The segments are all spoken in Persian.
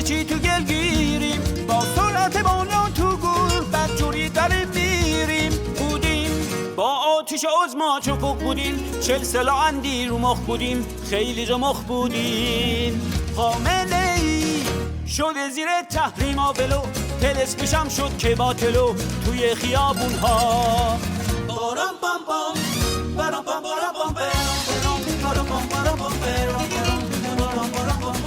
مثل چی تو گل گیریم، با سرعت بالا تو گل بدجوری داریم میریم. بودیم با آتیش عظما چپک بودیم، 40 سلا اندی رو مخ بودیم، خیلی رمخ بودیم. حامله ای شده زیر تحریما ولو، تلسپیشم شد که باطلو توی خیابون ها. بارم بام بام برام بام بارم بام برام برام بام بارم بام برام برام بارم بام بام.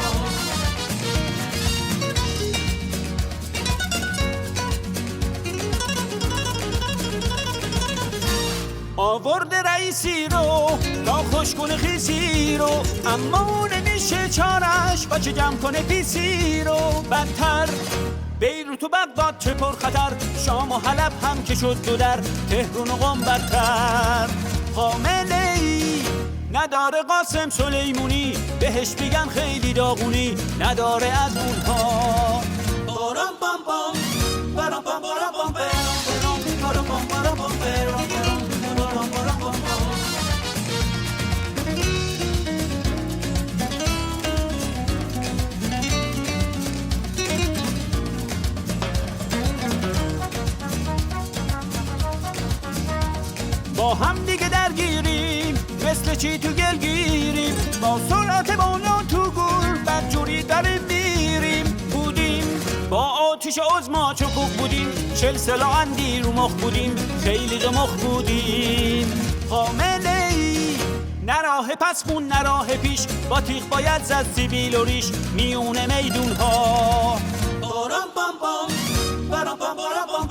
آورد رئیسی رو تا خوش کنه خیسی رو، اما نمیشه چارش بچه جمع کنه پیسی رو. بدتر بیروت و بغداد چه پر خطر، شام و حلب هم که شد دو در، تهران و قم بدتر. حامله ای نداره قاسم سلیمونی، بهش بگن خیلی داغونی، نداره از اونها. بارم بام بام برام بام بارم بام برام بام بارم بام برام با هم دیگه درگیریم، مثل چی تو گل گیریم، با سرعت بالا تو گل بدجوری داریم میریم. بودیم با آتیش عظما چپک بودیم، 40 سلا اندی رو مخ بودیم، خیلی رمخ بودیم. حامله ای نراه پس خون نراه پیش، با تیغ باید زد سیبیل و ریش میونه میدون ها. بارم بام بام برام بام بارم بام